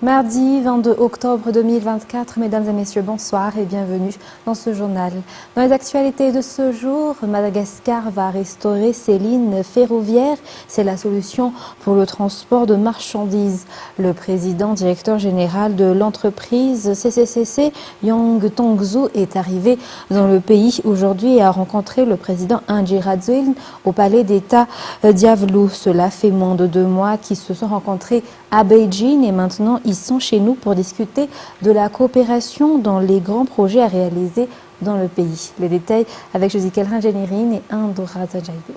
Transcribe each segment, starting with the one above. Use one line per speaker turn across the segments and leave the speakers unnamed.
Mardi 22 octobre 2024, mesdames et messieurs, bonsoir et bienvenue dans ce journal. Dans les actualités de ce jour, Madagascar va restaurer ses lignes ferroviaires. C'est la solution pour le transport de marchandises. Le président directeur général de l'entreprise CCCC, Yang Tongzou, est arrivé dans le pays aujourd'hui et a rencontré le président Andry Rajoelina au palais d'État d'Iavlou. Cela fait moins de 2 mois qu'ils se sont rencontrés à Beijing et maintenant ils sont chez nous pour discuter de la coopération dans les grands projets à réaliser dans le pays. Les détails avec Josikel Rangenirine et Andora Zajaïbe.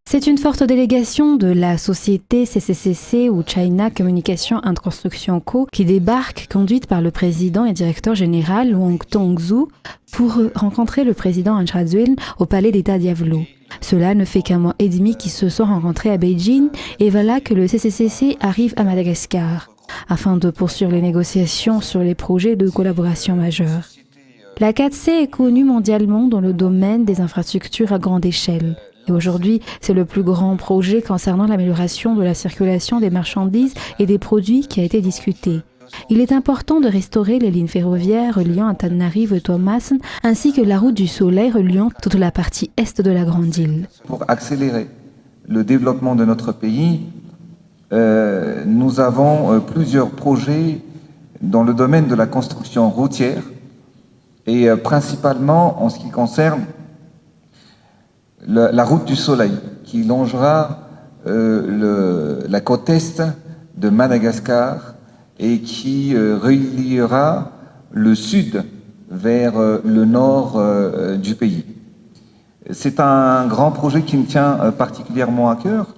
C'est une forte délégation de la société CCCC ou China Communication and Construction Co. qui débarque, conduite par le président et directeur général Yang Tongzou, pour rencontrer le président Andry Rajoelina au palais d'État d'Iavlou. Cela ne fait qu'un mois et demi qu'ils se sont rencontrés à Beijing et voilà que le CCCC arrive à Madagascar afin de poursuivre les négociations sur les projets de collaboration majeurs. La 4C est connue mondialement dans le domaine des infrastructures à grande échelle. Et aujourd'hui, c'est le plus grand projet concernant l'amélioration de la circulation des marchandises et des produits qui a été discuté. Il est important de restaurer les lignes ferroviaires reliant Antananarivo et Thomasin, ainsi que la route du Soleil reliant toute la partie est de la Grande Île.
Pour accélérer le développement de notre pays, nous avons plusieurs projets dans le domaine de la construction routière et principalement en ce qui concerne la route du Soleil qui longera la côte est de Madagascar et qui reliera le sud vers le nord du pays. C'est un grand projet qui me tient particulièrement à cœur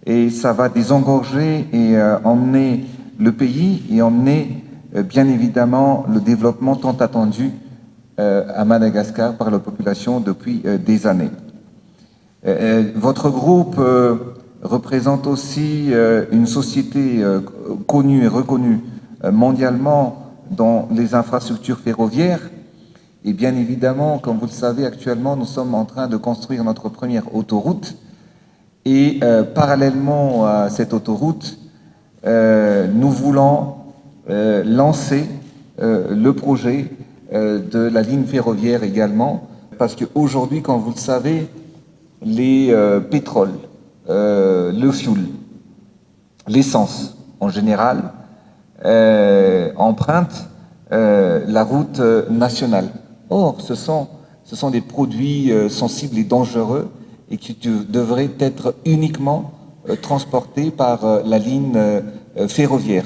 et ça va désengorger et emmener le pays et emmener bien évidemment le développement tant attendu à Madagascar par la population depuis des années. Votre groupe représente aussi une société connue et reconnue mondialement dans les infrastructures ferroviaires. Et bien évidemment, comme vous le savez, actuellement, nous sommes en train de construire notre première autoroute. Et parallèlement à cette autoroute, nous voulons lancer le projet de la ligne ferroviaire également. Parce qu'aujourd'hui, comme vous le savez, les pétroles, le fuel, l'essence en général, empruntent la route nationale. Or, ce sont des produits sensibles et dangereux et qui devraient être uniquement transportés par la ligne ferroviaire.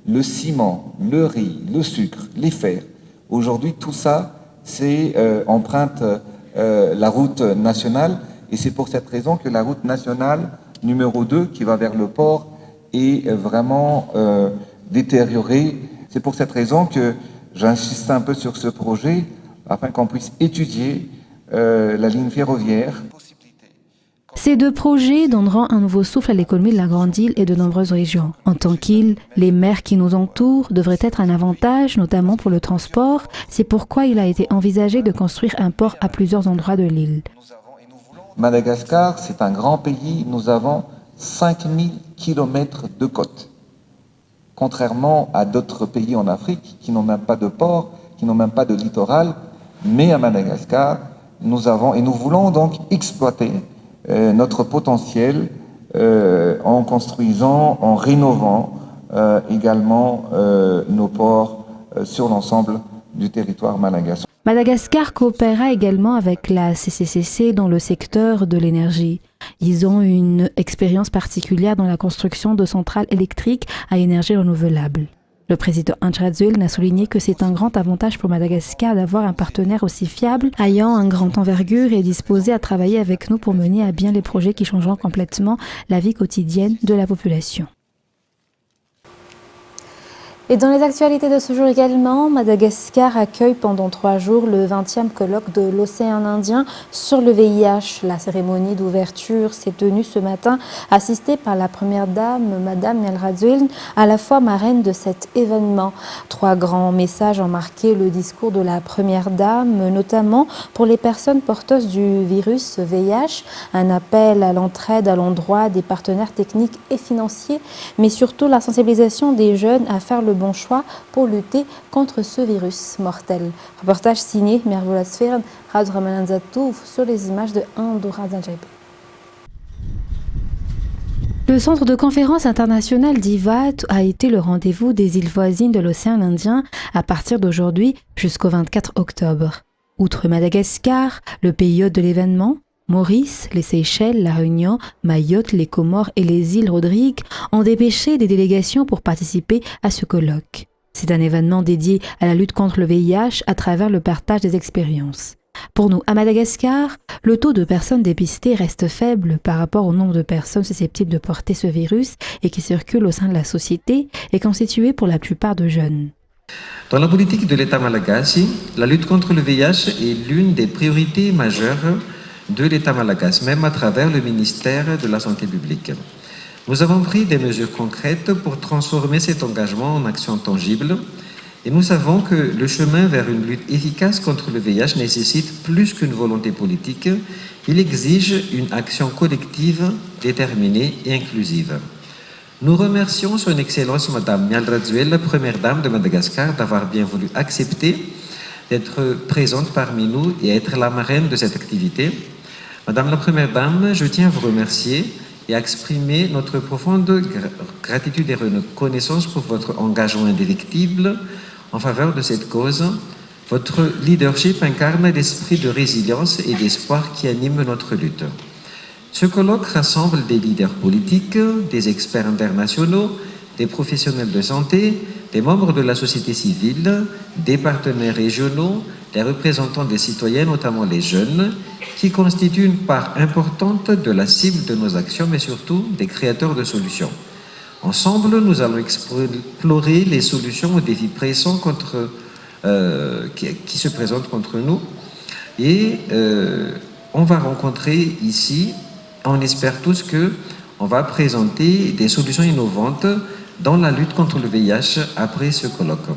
Le ciment, le riz, le sucre, les fers. Aujourd'hui, tout ça, c'est emprunte la route nationale. Et c'est pour cette raison que la route nationale numéro 2, qui va vers le port, est vraiment détériorée. C'est pour cette raison que j'insiste un peu sur ce projet, afin qu'on puisse étudier la ligne ferroviaire.
Ces 2 projets donneront un nouveau souffle à l'économie de la Grande Île et de nombreuses régions. En tant qu'île, les mers qui nous entourent devraient être un avantage, notamment pour le transport. C'est pourquoi il a été envisagé de construire un port à plusieurs endroits de l'île.
Madagascar, c'est un grand pays. Nous avons 5000 km de côte. Contrairement à d'autres pays en Afrique qui n'ont même pas de port, qui n'ont même pas de littoral. Mais à Madagascar, nous avons, et nous voulons donc exploiter notre potentiel en construisant, en rénovant également nos ports sur l'ensemble du territoire madagascar.
Madagascar coopérera également avec la CCCC dans le secteur de l'énergie. Ils ont une expérience particulière dans la construction de centrales électriques à énergie renouvelable. Le président Andry Rajoelina a souligné que c'est un grand avantage pour Madagascar d'avoir un partenaire aussi fiable, ayant un grand envergure et disposé à travailler avec nous pour mener à bien les projets qui changeront complètement la vie quotidienne de la population. Et dans les actualités de ce jour également, Madagascar accueille pendant 3 jours le 20e colloque de l'océan Indien sur le VIH. La cérémonie d'ouverture s'est tenue ce matin, assistée par la première dame, Madame Mialradzuel, à la fois marraine de cet événement. 3 grands messages ont marqué le discours de la première dame, notamment pour les personnes porteuses du virus VIH, un appel à l'entraide à l'endroit des partenaires techniques et financiers, mais surtout la sensibilisation des jeunes à faire le bon choix pour lutter contre ce virus mortel. Reportage signé Mervola Sferen, Radio Ramananzatouf sur les images de Andorra Zanjaib. Le centre de conférence international d'Ivat a été le rendez-vous des îles voisines de l'océan Indien à partir d'aujourd'hui jusqu'au 24 octobre. Outre Madagascar, le pays hôte de l'événement, Maurice, les Seychelles, la Réunion, Mayotte, les Comores et les îles Rodrigues ont dépêché des délégations pour participer à ce colloque. C'est un événement dédié à la lutte contre le VIH à travers le partage des expériences. Pour nous, à Madagascar, le taux de personnes dépistées reste faible par rapport au nombre de personnes susceptibles de porter ce virus et qui circulent au sein de la société et constitué pour la plupart de jeunes.
Dans la politique de l'État malagasy, la lutte contre le VIH est l'une des priorités majeures de l'État malagasy, même à travers le ministère de la Santé publique. Nous avons pris des mesures concrètes pour transformer cet engagement en actions tangibles et nous savons que le chemin vers une lutte efficace contre le VIH nécessite plus qu'une volonté politique, il exige une action collective, déterminée et inclusive. Nous remercions son Excellence Madame Mialradzuel, Première Dame de Madagascar, d'avoir bien voulu accepter d'être présente parmi nous et être la marraine de cette activité. Madame la Première Dame, je tiens à vous remercier et à exprimer notre profonde gratitude et reconnaissance pour votre engagement indéfectible en faveur de cette cause. Votre leadership incarne l'esprit de résilience et d'espoir qui anime notre lutte. Ce colloque rassemble des leaders politiques, des experts internationaux, des professionnels de santé, des membres de la société civile, des partenaires régionaux, des représentants des citoyens, notamment les jeunes, qui constituent une part importante de la cible de nos actions, mais surtout des créateurs de solutions. Ensemble, nous allons explorer les solutions aux défis pressants qui se présentent contre nous. Et on va rencontrer ici, on espère tous qu'on va présenter des solutions innovantes dans la lutte contre le VIH après ce colloque.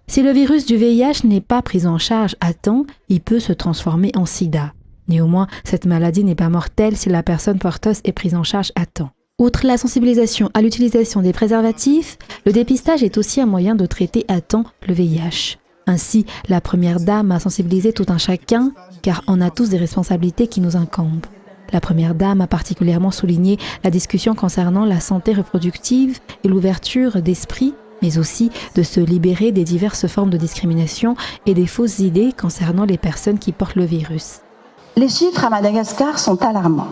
Si le virus du VIH n'est pas pris en charge à temps, il peut se transformer en sida. Néanmoins, cette maladie n'est pas mortelle si la personne porteuse est prise en charge à temps. Outre la sensibilisation à l'utilisation des préservatifs, le dépistage est aussi un moyen de traiter à temps le VIH. Ainsi, la Première Dame a sensibilisé tout un chacun, car on a tous des responsabilités qui nous incombent. La Première Dame a particulièrement souligné la discussion concernant la santé reproductive et l'ouverture d'esprit, mais aussi de se libérer des diverses formes de discrimination et des fausses idées concernant les personnes qui portent le virus.
Les chiffres à Madagascar sont alarmants.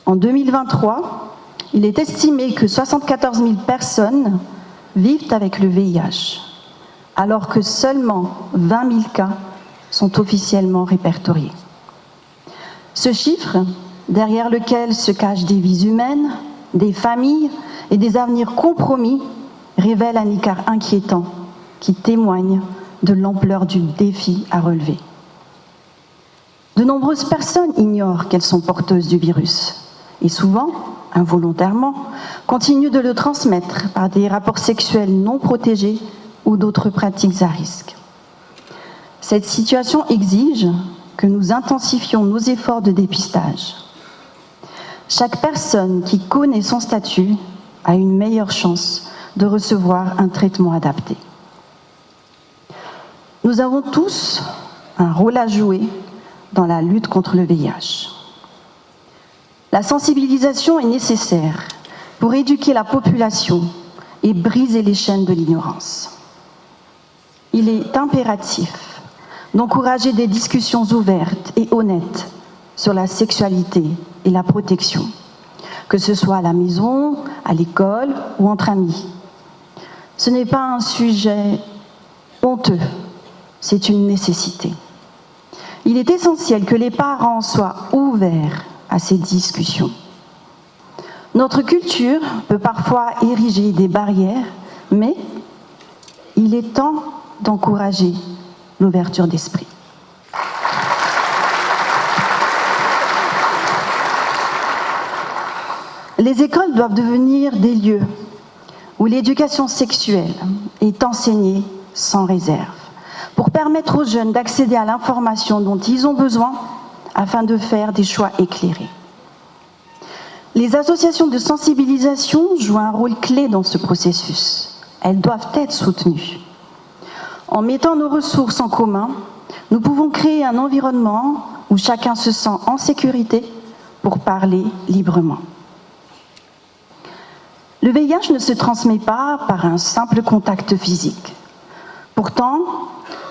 En 2023, il est estimé que 74 000 personnes vivent avec le VIH, alors que seulement 20 000 cas sont officiellement répertoriés. Ce chiffre, derrière lequel se cachent des vies humaines, des familles et des avenirs compromis, révèle un écart inquiétant qui témoigne de l'ampleur du défi à relever. De nombreuses personnes ignorent qu'elles sont porteuses du virus et souvent, involontairement, continuent de le transmettre par des rapports sexuels non protégés ou d'autres pratiques à risque. Cette situation exige que nous intensifions nos efforts de dépistage. Chaque personne qui connaît son statut a une meilleure chance de recevoir un traitement adapté. Nous avons tous un rôle à jouer dans la lutte contre le VIH. La sensibilisation est nécessaire pour éduquer la population et briser les chaînes de l'ignorance. Il est impératif d'encourager des discussions ouvertes et honnêtes sur la sexualité et la protection, que ce soit à la maison, à l'école ou entre amis. Ce n'est pas un sujet honteux, c'est une nécessité. Il est essentiel que les parents soient ouverts à ces discussions. Notre culture peut parfois ériger des barrières, mais Il est temps d'encourager l'ouverture d'esprit. Les écoles doivent devenir des lieux où l'éducation sexuelle est enseignée sans réserve, pour permettre aux jeunes d'accéder à l'information dont ils ont besoin afin de faire des choix éclairés. Les associations de sensibilisation jouent un rôle clé dans ce processus. Elles doivent être soutenues. En mettant nos ressources en commun, nous pouvons créer un environnement où chacun se sent en sécurité pour parler librement. Le VIH ne se transmet pas par un simple contact physique. Pourtant,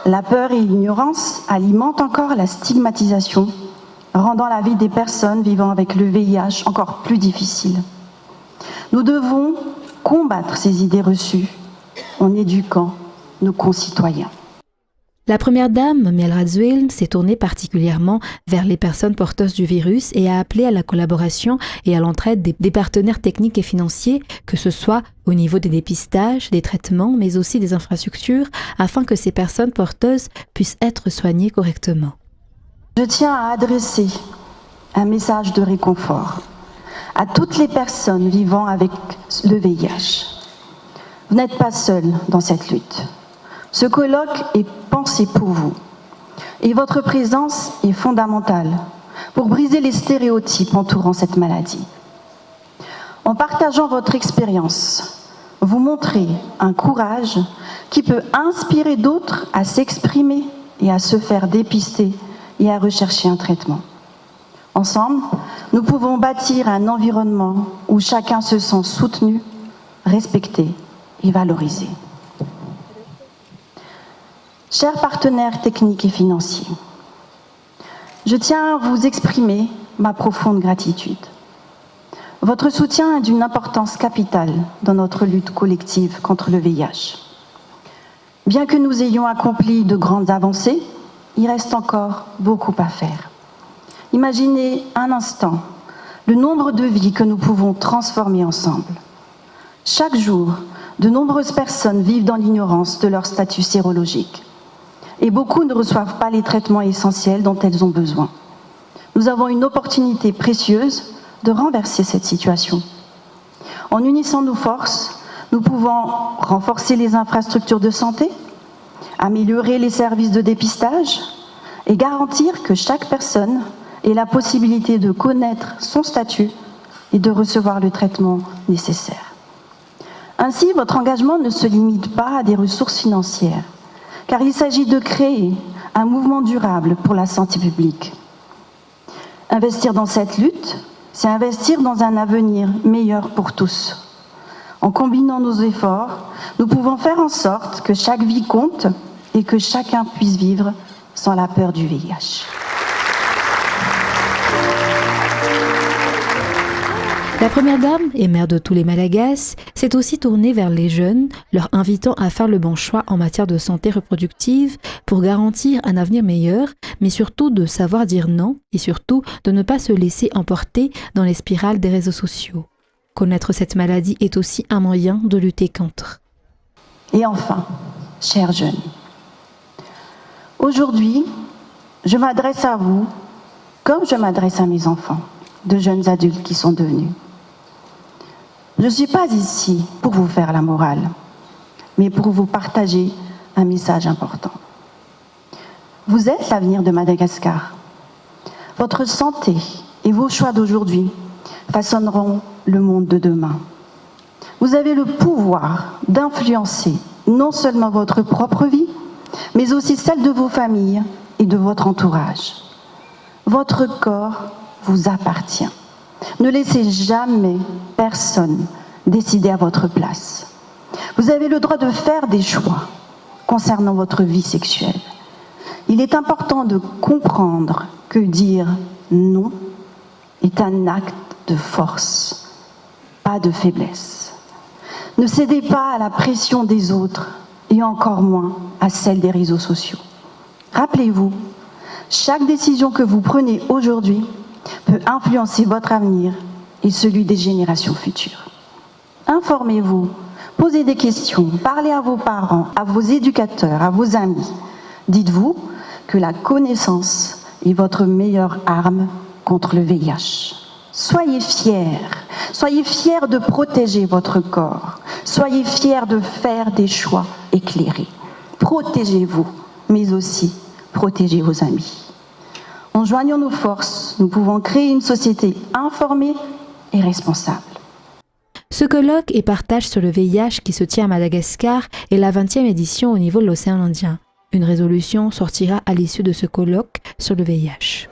la peur et l'ignorance alimentent encore la stigmatisation, rendant la vie des personnes vivant avec le VIH encore plus difficile. Nous devons combattre ces idées reçues en éduquant nos concitoyens.
La première dame, Miel Radziwiłł, s'est tournée particulièrement vers les personnes porteuses du virus et a appelé à la collaboration et à l'entraide des partenaires techniques et financiers, que ce soit au niveau des dépistages, des traitements, mais aussi des infrastructures, afin que ces personnes porteuses puissent être soignées correctement.
Je tiens à adresser un message de réconfort à toutes les personnes vivant avec le VIH. Vous n'êtes pas seuls dans cette lutte. Ce colloque est pensé pour vous et votre présence est fondamentale pour briser les stéréotypes entourant cette maladie. En partageant votre expérience, vous montrez un courage qui peut inspirer d'autres à s'exprimer et à se faire dépister et à rechercher un traitement. Ensemble, nous pouvons bâtir un environnement où chacun se sent soutenu, respecté et valorisé. Chers partenaires techniques et financiers, je tiens à vous exprimer ma profonde gratitude. Votre soutien est d'une importance capitale dans notre lutte collective contre le VIH. Bien que nous ayons accompli de grandes avancées, il reste encore beaucoup à faire. Imaginez un instant le nombre de vies que nous pouvons transformer ensemble. Chaque jour, de nombreuses personnes vivent dans l'ignorance de leur statut sérologique. Et beaucoup ne reçoivent pas les traitements essentiels dont elles ont besoin. Nous avons une opportunité précieuse de renverser cette situation. En unissant nos forces, nous pouvons renforcer les infrastructures de santé, améliorer les services de dépistage et garantir que chaque personne ait la possibilité de connaître son statut et de recevoir le traitement nécessaire. Ainsi, votre engagement ne se limite pas à des ressources financières, car il s'agit de créer un mouvement durable pour la santé publique. Investir dans cette lutte, c'est investir dans un avenir meilleur pour tous. En combinant nos efforts, nous pouvons faire en sorte que chaque vie compte et que chacun puisse vivre sans la peur du VIH.
La première dame, et mère de tous les Malagasy, s'est aussi tournée vers les jeunes, leur invitant à faire le bon choix en matière de santé reproductive pour garantir un avenir meilleur, mais surtout de savoir dire non et surtout de ne pas se laisser emporter dans les spirales des réseaux sociaux. Connaître cette maladie est aussi un moyen de lutter contre.
Et enfin, chers jeunes, aujourd'hui, je m'adresse à vous comme je m'adresse à mes enfants, de jeunes adultes qui sont devenus. Je ne suis pas ici pour vous faire la morale, mais pour vous partager un message important. Vous êtes l'avenir de Madagascar. Votre santé et vos choix d'aujourd'hui façonneront le monde de demain. Vous avez le pouvoir d'influencer non seulement votre propre vie, mais aussi celle de vos familles et de votre entourage. Votre corps vous appartient. Ne laissez jamais personne décider à votre place. Vous avez le droit de faire des choix concernant votre vie sexuelle. Il est important de comprendre que dire non est un acte de force, pas de faiblesse. Ne cédez pas à la pression des autres et encore moins à celle des réseaux sociaux. Rappelez-vous, chaque décision que vous prenez aujourd'hui peut influencer votre avenir et celui des générations futures. Informez-vous Posez des questions, parlez à vos parents, à vos éducateurs, à vos amis. Dites-vous que la connaissance est votre meilleure arme contre le VIH. Soyez fiers de protéger votre corps, soyez fiers de faire des choix éclairés. Protégez-vous, mais aussi protégez vos amis. En joignant nos forces, nous pouvons créer une société informée et responsable.
Ce colloque et partage sur le VIH qui se tient à Madagascar est la 20e édition au niveau de l'océan Indien. Une résolution sortira à l'issue de ce colloque sur le VIH.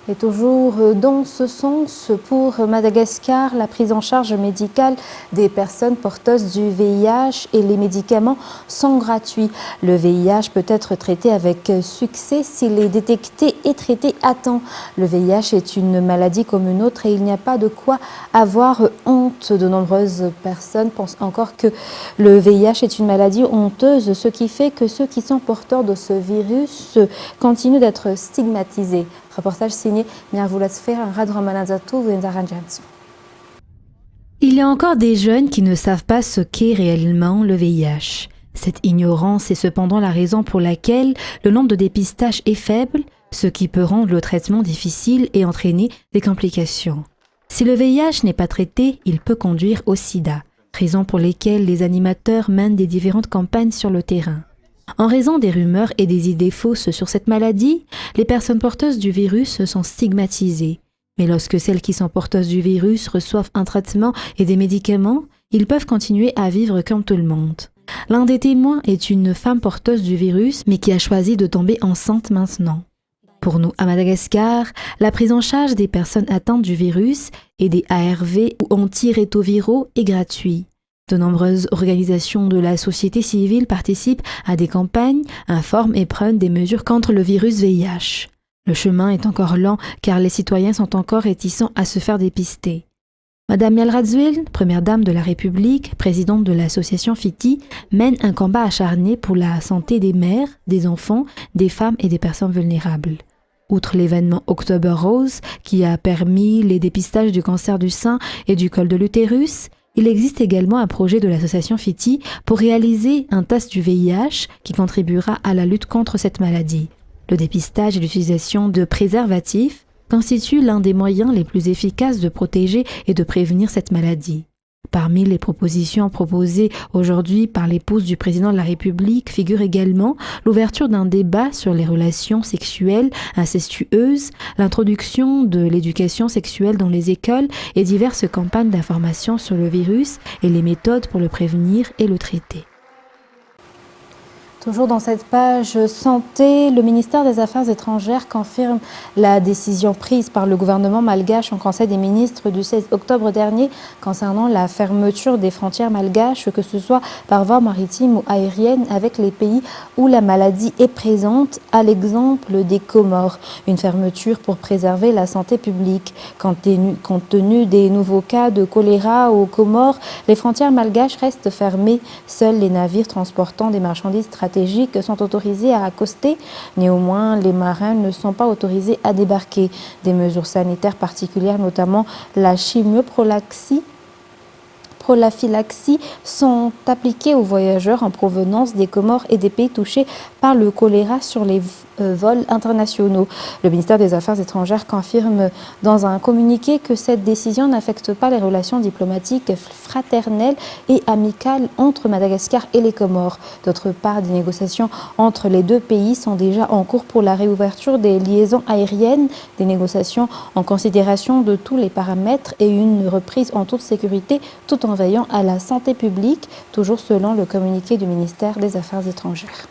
Et toujours dans ce sens, pour Madagascar, la prise en charge médicale des personnes porteuses du VIH et les médicaments sont gratuits. Le VIH peut être traité avec succès s'il est détecté et traité à temps. Le VIH est une maladie comme une autre et il n'y a pas de quoi avoir honte. De nombreuses personnes pensent encore que le VIH est une maladie honteuse, ce qui fait que ceux qui sont porteurs de ce virus continuent d'être stigmatisés. Reportage signé Miarvulasfer, Radramanazatou, Vendaranjansu. Il y a encore des jeunes qui ne savent pas ce qu'est réellement le VIH. Cette ignorance est cependant la raison pour laquelle le nombre de dépistages est faible, ce qui peut rendre le traitement difficile et entraîner des complications. Si le VIH n'est pas traité, il peut conduire au sida, raison pour lesquelles les animateurs mènent des différentes campagnes sur le terrain. En raison des rumeurs et des idées fausses sur cette maladie, les personnes porteuses du virus sont stigmatisées. Mais lorsque celles qui sont porteuses du virus reçoivent un traitement et des médicaments, ils peuvent continuer à vivre comme tout le monde. L'un des témoins est une femme porteuse du virus, mais qui a choisi de tomber enceinte maintenant. Pour nous, à Madagascar, la prise en charge des personnes atteintes du virus et des ARV ou antirétroviraux est gratuite. De nombreuses organisations de la société civile participent à des campagnes, informent et prennent des mesures contre le virus VIH. Le chemin est encore lent car les citoyens sont encore réticents à se faire dépister. Madame Yalrazuel, première dame de la République, présidente de l'association FITI, mène un combat acharné pour la santé des mères, des enfants, des femmes et des personnes vulnérables. Outre l'événement October Rose, qui a permis les dépistages du cancer du sein et du col de l'utérus, il existe également un projet de l'association FITI pour réaliser un test du VIH qui contribuera à la lutte contre cette maladie. Le dépistage et l'utilisation de préservatifs constituent l'un des moyens les plus efficaces de protéger et de prévenir cette maladie. Parmi les propositions proposées aujourd'hui par l'épouse du président de la République figure également l'ouverture d'un débat sur les relations sexuelles incestueuses, l'introduction de l'éducation sexuelle dans les écoles et diverses campagnes d'information sur le virus et les méthodes pour le prévenir et le traiter. Toujours dans cette page santé, le ministère des Affaires étrangères confirme la décision prise par le gouvernement malgache en Conseil des ministres du 16 octobre dernier concernant la fermeture des frontières malgaches, que ce soit par voie maritime ou aérienne, avec les pays où la maladie est présente, à l'exemple des Comores. Une fermeture pour préserver la santé publique. Compte tenu des nouveaux cas de choléra aux Comores, les frontières malgaches restent fermées. Seuls les navires transportant des marchandises stratégiques sont autorisés à accoster. Néanmoins, les marins ne sont pas autorisés à débarquer. Des mesures sanitaires particulières, notamment la chimioprophylaxie, sont appliquées aux voyageurs en provenance des Comores et des pays touchés par le choléra sur les vols internationaux. Le ministère des Affaires étrangères confirme dans un communiqué que cette décision n'affecte pas les relations diplomatiques fraternelles et amicales entre Madagascar et les Comores. D'autre part, des négociations entre les deux pays sont déjà en cours pour la réouverture des liaisons aériennes, des négociations en considération de tous les paramètres et une reprise en toute sécurité tout en veillant à la santé publique, toujours selon le communiqué du ministère des Affaires étrangères.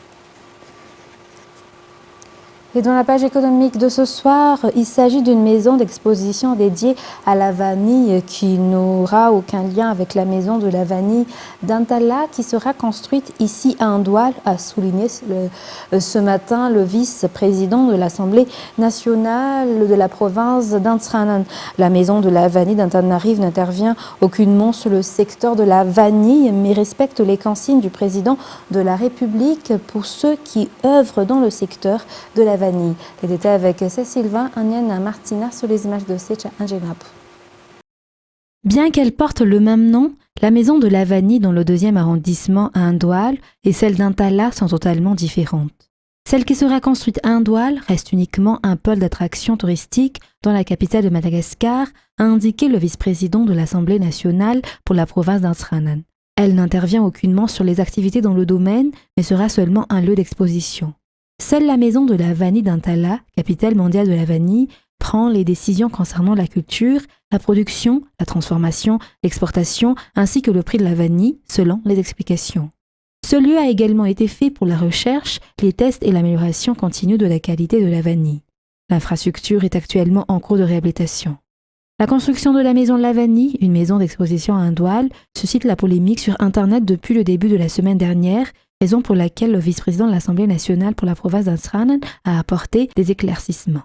Et dans la page économique de ce soir, il s'agit d'une maison d'exposition dédiée à la vanille qui n'aura aucun lien avec la maison de la vanille d'Antala qui sera construite ici à Andoual, a souligné ce matin le vice-président de l'Assemblée nationale de la province d'Antsranan. La maison de la vanille d'Antananarive n'intervient aucunement sur le secteur de la vanille, mais respecte les consignes du président de la République pour ceux qui œuvrent dans le secteur de la vanille Lavani. Les détails avec Cécile Vin, Anienne Martina sur les images de Secha Angenab. Bien qu'elle porte le même nom, la maison de Lavani dans le 2e arrondissement à Indoual et celle d'Intala sont totalement différentes. Celle qui sera construite à Indoual reste uniquement un pôle d'attraction touristique dans la capitale de Madagascar, a indiqué le vice-président de l'Assemblée nationale pour la province d'Antsranan. Elle n'intervient aucunement sur les activités dans le domaine, mais sera seulement un lieu d'exposition. Seule la maison de Lavani d'Intala, capitale mondiale de Lavani, prend les décisions concernant la culture, la production, la transformation, l'exportation, ainsi que le prix de Lavani, selon les explications. Ce lieu a également été fait pour la recherche, les tests et l'amélioration continue de la qualité de Lavani. L'infrastructure est actuellement en cours de réhabilitation. La construction de la maison Lavani, une maison d'exposition à Indoual, suscite la polémique sur Internet depuis le début de la semaine dernière, raison pour laquelle le vice-président de l'Assemblée nationale pour la province d'Antsranan a apporté des éclaircissements.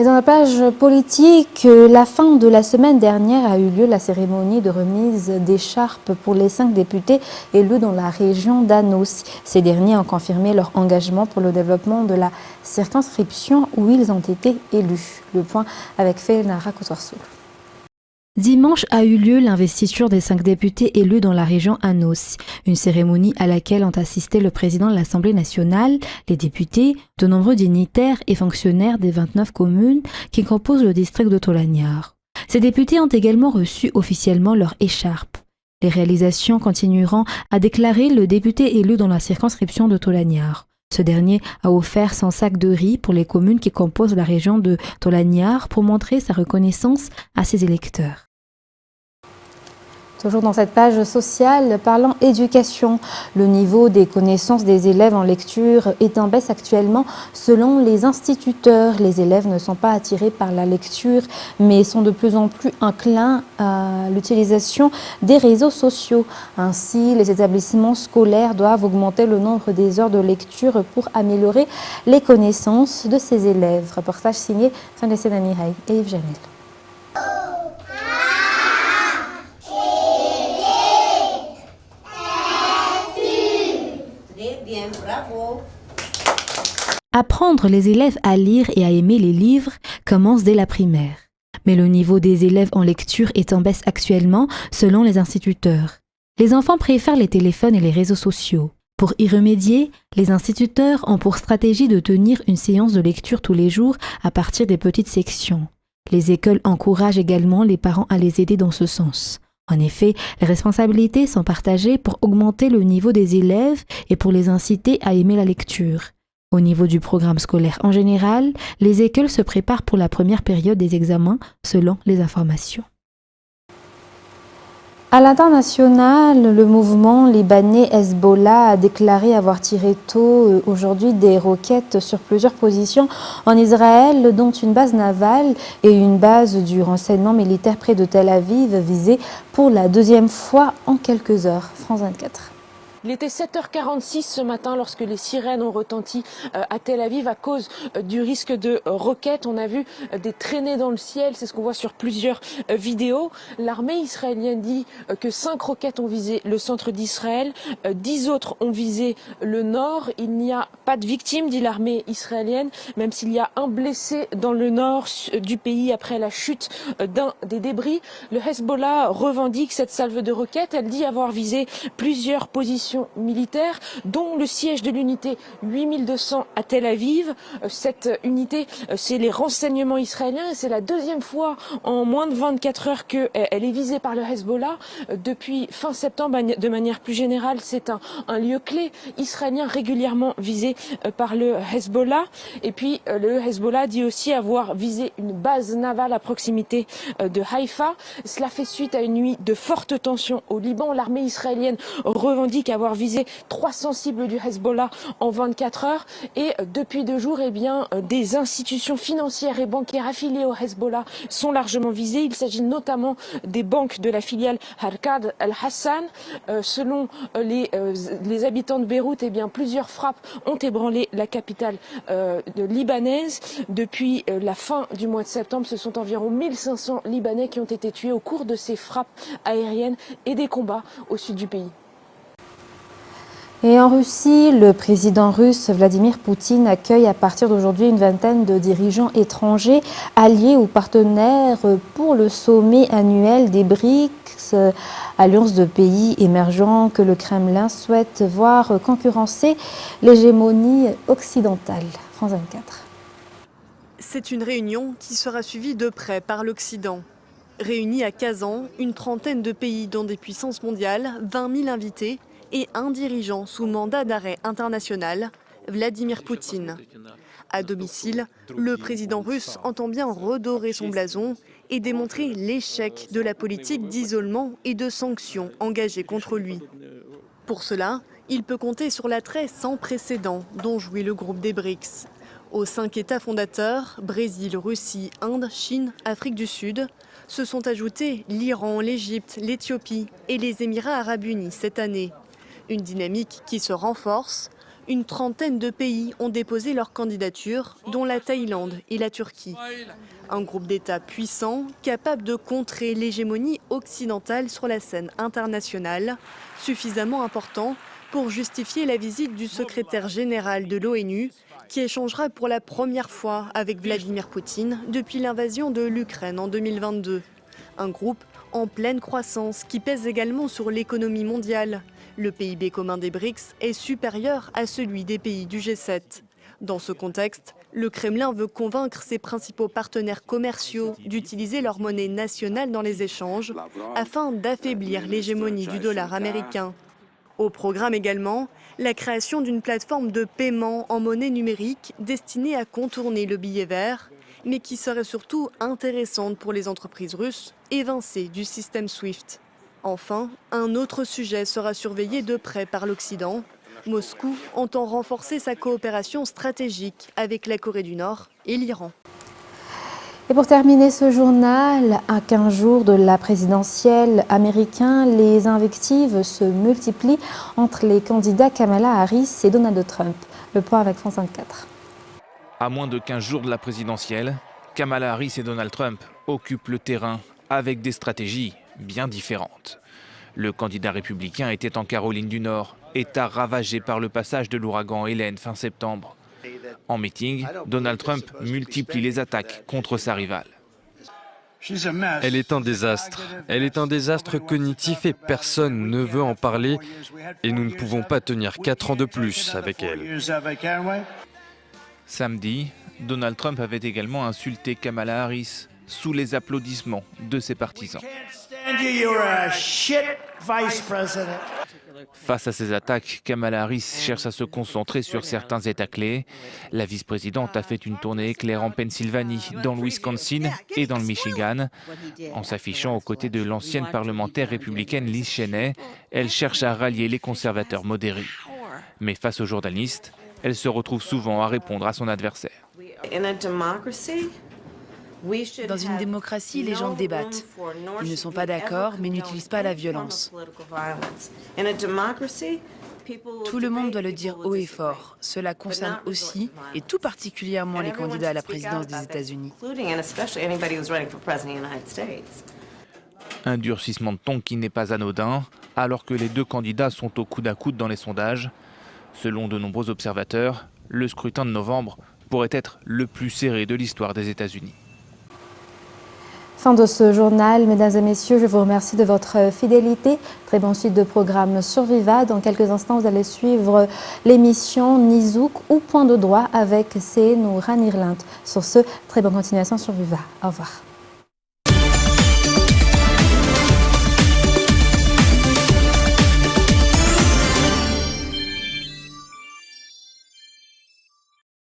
Et dans la page politique, la fin de la semaine dernière a eu lieu la cérémonie de remise d'écharpes pour les 5 députés élus dans la région d'Anos. Ces derniers ont confirmé leur engagement pour le développement de la circonscription où ils ont été élus. Le point avec Fénara Koutouarsoul. Dimanche a eu lieu l'investiture des 5 députés élus dans la région Anos, une cérémonie à laquelle ont assisté le président de l'Assemblée nationale, les députés, de nombreux dignitaires et fonctionnaires des 29 communes qui composent le district de Tolagnar. Ces députés ont également reçu officiellement leur écharpe. Les réalisations continueront, a déclaré le député élu dans la circonscription de Tolagnar. Ce dernier a offert 100 sacs de riz pour les communes qui composent la région de Tolagnar pour montrer sa reconnaissance à ses électeurs. Toujours dans cette page sociale, parlant éducation, le niveau des connaissances des élèves en lecture est en baisse actuellement selon les instituteurs. Les élèves ne sont pas attirés par la lecture, mais sont de plus en plus inclins à l'utilisation des réseaux sociaux. Ainsi, les établissements scolaires doivent augmenter le nombre des heures de lecture pour améliorer les connaissances de ces élèves. Reportage signé Fandessena Mireille et Yves Janel.
Bravo.
Apprendre les élèves à lire et à aimer les livres commence dès la primaire. Mais le niveau des élèves en lecture est en baisse actuellement selon les instituteurs. Les enfants préfèrent les téléphones et les réseaux sociaux. Pour y remédier, les instituteurs ont pour stratégie de tenir une séance de lecture tous les jours à partir des petites sections. Les écoles encouragent également les parents à les aider dans ce sens. En effet, les responsabilités sont partagées pour augmenter le niveau des élèves et pour les inciter à aimer la lecture. Au niveau du programme scolaire en général, les écoles se préparent pour la première période des examens selon les informations. À l'international, le mouvement libanais Hezbollah a déclaré avoir tiré tôt aujourd'hui des roquettes sur plusieurs positions en Israël, dont une base navale et une base du renseignement militaire près de Tel Aviv, visée pour la 2e fois en quelques heures. France 24.
Il était 7h46 ce matin lorsque les sirènes ont retenti à Tel Aviv à cause du risque de roquettes. On a vu des traînées dans le ciel, c'est ce qu'on voit sur plusieurs vidéos. L'armée israélienne dit que 5 roquettes ont visé le centre d'Israël, 10 autres ont visé le nord. Il n'y a pas de victimes, dit l'armée israélienne, même s'il y a un blessé dans le nord du pays après la chute d'un des débris. Le Hezbollah revendique cette salve de roquettes. Elle dit avoir visé plusieurs positions militaires, dont le siège de l'unité 8200 à Tel Aviv. Cette unité, c'est les renseignements israéliens et c'est la 2e fois en moins de 24 heures qu'elle est visée par le Hezbollah. Depuis fin septembre, de manière plus générale, c'est un lieu clé israélien régulièrement visé par le Hezbollah. Et puis, le Hezbollah dit aussi avoir visé une base navale à proximité de Haïfa. Cela fait suite à une nuit de fortes tensions au Liban. L'armée israélienne revendique avoir visé 300 cibles du Hezbollah en 24 heures et depuis 2 jours, eh bien, des institutions financières et bancaires affiliées au Hezbollah sont largement visées. Il s'agit notamment des banques de la filiale Harkad al-Hassan. Selon les habitants de Beyrouth, eh bien, plusieurs frappes ont ébranlé la capitale libanaise. Depuis la fin du mois de septembre, ce sont environ 1500 Libanais qui ont été tués au cours de ces frappes aériennes et des combats au sud du pays.
Et en Russie, le président russe Vladimir Poutine accueille à partir d'aujourd'hui une vingtaine de dirigeants étrangers, alliés ou partenaires pour le sommet annuel des BRICS, alliance de pays émergents que le Kremlin souhaite voir concurrencer l'hégémonie occidentale. France 24.
C'est une réunion qui sera suivie de près par l'Occident. Réunis à Kazan, une trentaine de pays dont des puissances mondiales, 20 000 invités et un dirigeant sous mandat d'arrêt international, Vladimir Poutine. À domicile, le président russe entend bien redorer son blason et démontrer l'échec de la politique d'isolement et de sanctions engagée contre lui. Pour cela, il peut compter sur l'attrait sans précédent dont jouit le groupe des BRICS. Aux 5 États fondateurs, Brésil, Russie, Inde, Chine, Afrique du Sud, se sont ajoutés l'Iran, l'Égypte, l'Éthiopie et les Émirats arabes unis cette année. Une dynamique qui se renforce. Une trentaine de pays ont déposé leur candidature, dont la Thaïlande et la Turquie. Un groupe d'États puissants, capable de contrer l'hégémonie occidentale sur la scène internationale, suffisamment important pour justifier la visite du secrétaire général de l'ONU, qui échangera pour la première fois avec Vladimir Poutine depuis l'invasion de l'Ukraine en 2022. Un groupe en pleine croissance qui pèse également sur l'économie mondiale. Le PIB commun des BRICS est supérieur à celui des pays du G7. Dans ce contexte, le Kremlin veut convaincre ses principaux partenaires commerciaux d'utiliser leur monnaie nationale dans les échanges afin d'affaiblir l'hégémonie du dollar américain. Au programme également, la création d'une plateforme de paiement en monnaie numérique destinée à contourner le billet vert, mais qui serait surtout intéressante pour les entreprises russes évincées du système SWIFT. Enfin, un autre sujet sera surveillé de près par l'Occident. Moscou entend renforcer sa coopération stratégique avec la Corée du Nord et l'Iran.
Et pour terminer ce journal, à 15 jours de la présidentielle américaine, les invectives se multiplient entre les candidats Kamala Harris et Donald Trump. Le point avec France 24.
À moins de 15 jours de la présidentielle, Kamala Harris et Donald Trump occupent le terrain avec des stratégies bien différentes. Le candidat républicain était en Caroline du Nord, État ravagé par le passage de l'ouragan Hélène fin septembre. En meeting, Donald Trump multiplie les attaques contre sa rivale.
Elle est un désastre. Elle est un désastre cognitif et personne ne veut en parler. Et nous ne pouvons pas tenir 4 ans de plus avec elle.
Samedi, Donald Trump avait également insulté Kamala Harris sous les applaudissements de ses partisans. Face à ces attaques, Kamala Harris cherche à se concentrer sur certains États clés. La vice-présidente a fait une tournée éclair en Pennsylvanie, dans le Wisconsin et dans le Michigan. En s'affichant aux côtés de l'ancienne parlementaire républicaine Liz Cheney, elle cherche à rallier les conservateurs modérés. Mais face aux journalistes, elle se retrouve souvent à répondre à son adversaire.
Dans une démocratie, les gens débattent. Ils ne sont pas d'accord, mais n'utilisent pas la violence. Tout le monde doit le dire haut et fort. Cela concerne aussi, et tout particulièrement, les candidats à la présidence des États-Unis.
Un durcissement de ton qui n'est pas anodin, alors que les deux candidats sont au coude à coude dans les sondages. Selon de nombreux observateurs, le scrutin de novembre pourrait être le plus serré de l'histoire des États-Unis.
Fin de ce journal, mesdames et messieurs, je vous remercie de votre fidélité. Très bonne suite de programme sur Viva. Dans quelques instants, vous allez suivre l'émission Nizouk ou Point de droit avec Senou Ranirlint. Sur ce, très bonne continuation sur Viva. Au revoir.